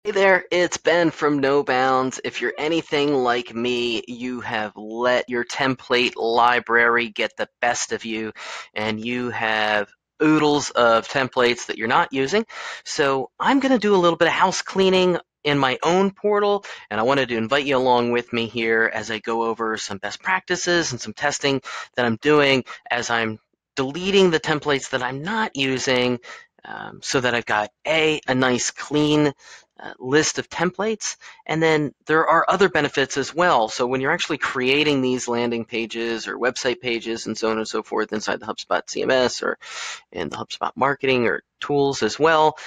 Hey there, it's Ben from No Bounds. If you're anything like me, you have let your template library get the best of you, and you have oodles of templates that you're not using. So I'm going to do a little bit of house cleaning in my own portal, and I wanted to invite you along with me here as I go over some best practices and some testing that I'm doing as I'm deleting the templates that I'm not using, so that I've got a nice clean list of templates, and then there are other benefits as well. So when you're actually creating these landing pages or website pages and so on and so forth inside the HubSpot CMS or in the HubSpot marketing or tools as well,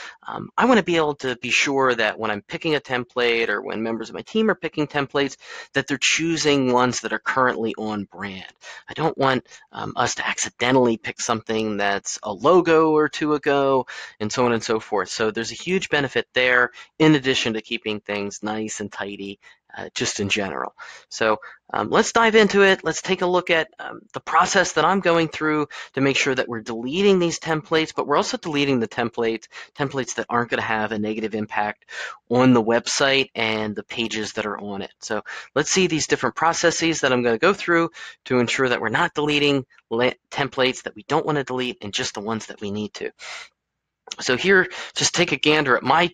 I want to be able to be sure that when I'm picking a template or when members of my team are picking templates, that they're choosing ones that are currently on brand. I don't want us to accidentally pick something that's a logo or two ago and so on and so forth. So there's a huge benefit there in addition to keeping things nice and tidy just in general. So let's dive into it. Let's take a look at the process that I'm going through to make sure that we're deleting these templates, but we're also deleting the templates that aren't going to have a negative impact on the website and the pages that are on it. So let's see these different processes that I'm going to go through to ensure that we're not deleting templates that we don't want to delete and just the ones that we need to. So here, just take a gander at my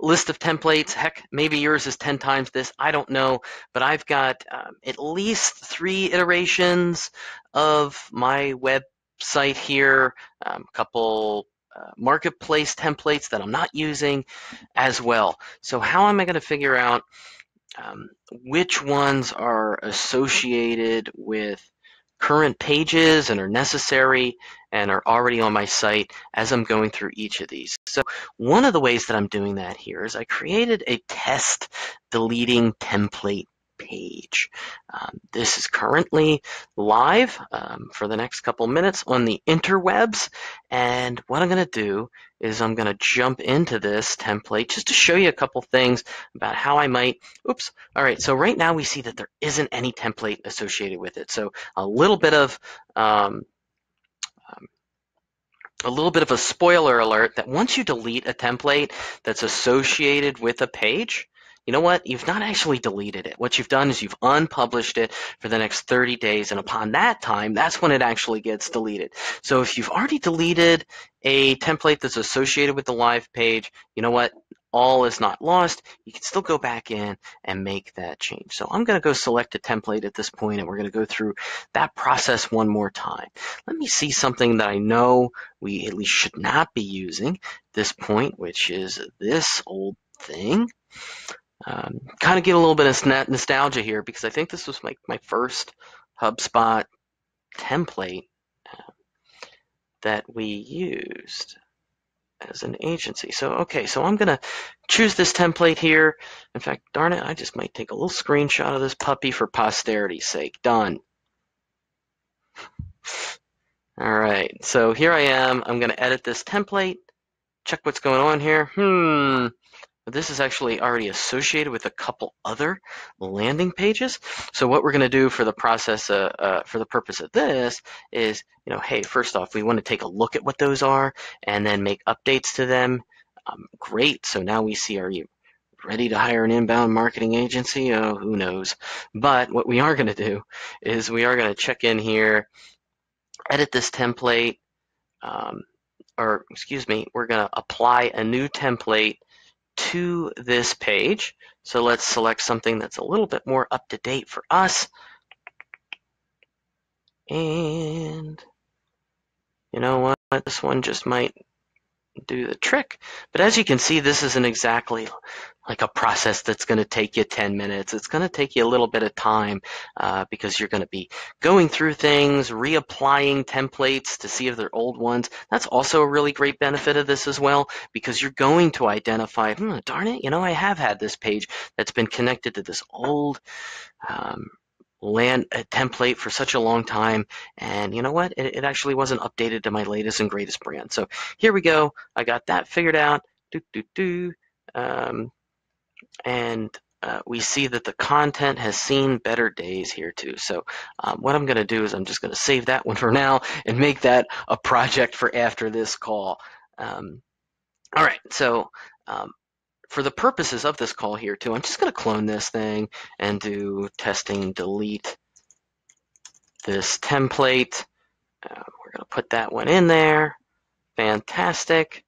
list of templates. Heck, maybe yours is 10 times this. I don't know, but I've got at least 3 iterations of my website here, a couple marketplace templates that I'm not using as well. So how am I going to figure out which ones are associated with current pages and are necessary and are already on my site as I'm going through each of these? So one of the ways that I'm doing that here is I created a test deleting template page. This is currently live for the next couple minutes on the interwebs, and what I'm going to do is I'm going to jump into this template just to show you a couple things about how I might, oops, all right, so right now we see that there isn't any template associated with it. So a little bit of a spoiler alert that once you delete a template that's associated with a page, you know what? You've not actually deleted it. What you've done is you've unpublished it for the next 30 days, and upon that time, that's when it actually gets deleted. So if you've already deleted a template that's associated with the live page, you know what? All is not lost. You can still go back in and make that change. So I'm going to go select a template at this point, and we're going to go through that process one more time. Let me see something that I know we at least should not be using at this point, which is this old thing. Kind of get a little bit of nostalgia here because I think this was my first HubSpot template that we used as an agency. So, okay, so I'm going to choose this template here. In fact, darn it, I just might take a little screenshot of this puppy for posterity's sake. Done. All right, so here I am. I'm going to edit this template, check what's going on here. This is actually already associated with a couple other landing pages. So what we're going to do for the process, for the purpose of this is, hey, first off, we want to take a look at what those are and then make updates to them. Great. So now we see, are you ready to hire an inbound marketing agency? Oh, who knows? But what we are going to do is we are going to check in here, edit this template, or excuse me, we're going to apply a new template to this page. So let's select something that's a little bit more up to date for us. And you know what? This one just might do the trick. But as you can see, this isn't exactly like a process that's going to take you 10 minutes. It's going to take you a little bit of time because you're going to be going through things, reapplying templates to see if they're old ones. That's also a really great benefit of this as well because you're going to identify, darn it, I have had this page that's been connected to this old template for such a long time, and you know what? It actually wasn't updated to my latest and greatest brand. So here we go. I got that figured out. And we see that the content has seen better days here too. So what I'm going to do is I'm just going to save that one for now and make that a project for after this call. All right, so for the purposes of this call here too, I'm just going to clone this thing and do testing delete this template. We're going to put that one in there. Fantastic.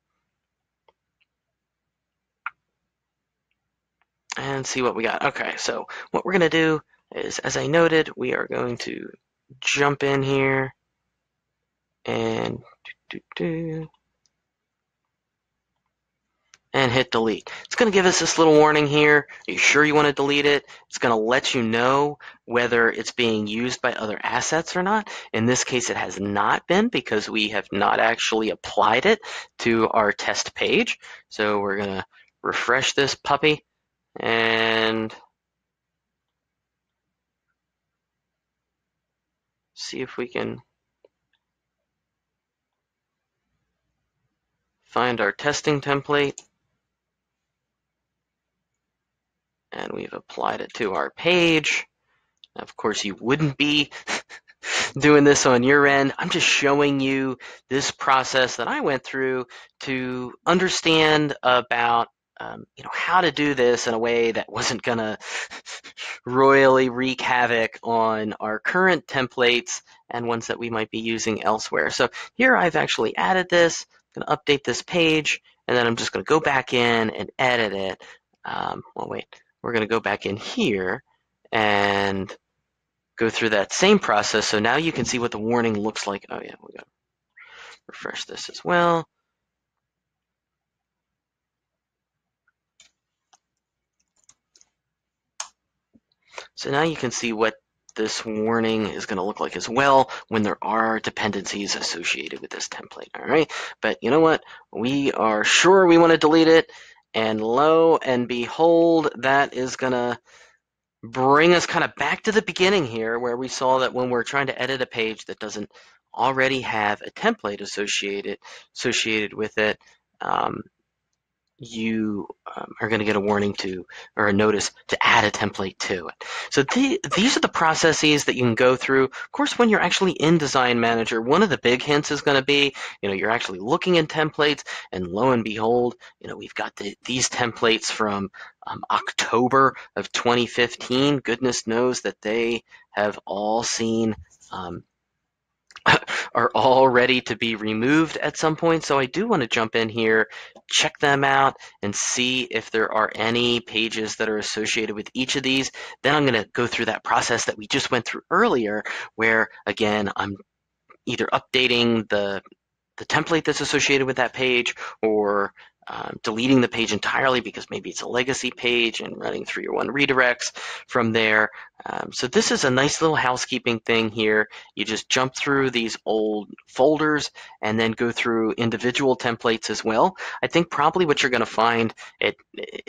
And see what we got. Okay, so what we're going to do is, as I noted, we are going to jump in here and and hit delete. It's going to give us this little warning here. Are you sure you want to delete it? It's going to let you know whether it's being used by other assets or not. In this case, it has not been because we have not actually applied it to our test page. So we're going to refresh this puppy and see if we can find our testing template. And we've applied it to our page. Of course, you wouldn't be doing this on your end. I'm just showing you this process that I went through to understand about how to do this in a way that wasn't going to royally wreak havoc on our current templates and ones that we might be using elsewhere. So here I've actually added this. I'm going to update this page, and then I'm just going to go back in and edit it. We're going to go back in here and go through that same process. So now you can see what the warning looks like. Oh yeah, we're going to refresh this as well. So now you can see what this warning is going to look like as well when there are dependencies associated with this template. All right, but you know what? We are sure we want to delete it, and lo and behold, that is going to bring us kind of back to the beginning here, where we saw that when we're trying to edit a page that doesn't already have a template associated with it, you are going to get a warning or a notice to add a template to it. So these are the processes that you can go through. Of course, when you're actually in Design Manager, one of the big hints is going to be, you're actually looking in templates, and lo and behold, we've got these templates from October of 2015. Goodness knows that they have all seen are all ready to be removed at some point. So I do want to jump in here, check them out, and see if there are any pages that are associated with each of these. Then I'm going to go through that process that we just went through earlier, where, again, I'm either updating the template that's associated with that page, or deleting the page entirely because maybe it's a legacy page, and running 301 redirects from there. So this is a nice little housekeeping thing here. You just jump through these old folders and then go through individual templates as well. I think probably what you're going to find, at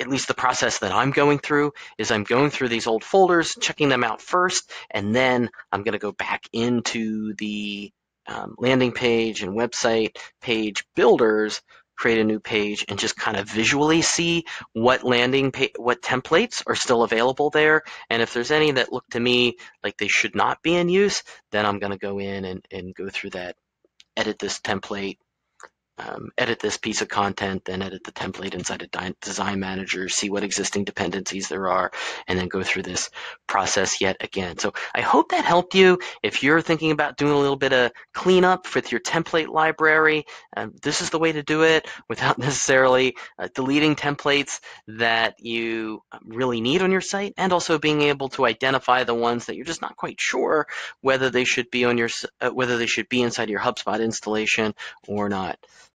least the process that I'm going through, is I'm going through these old folders, checking them out first, and then I'm going to go back into the landing page and website page builders, create a new page, and just kind of visually see what what templates are still available there. And if there's any that look to me like they should not be in use, then I'm going to go in and go through that, edit this template, edit this piece of content, then edit the template inside a Design Manager, see what existing dependencies there are, and then go through this process yet again. So I hope that helped you. If you're thinking about doing a little bit of cleanup with your template library, this is the way to do it without necessarily deleting templates that you really need on your site, and also being able to identify the ones that you're just not quite sure whether they should be on whether they should be inside your HubSpot installation or not.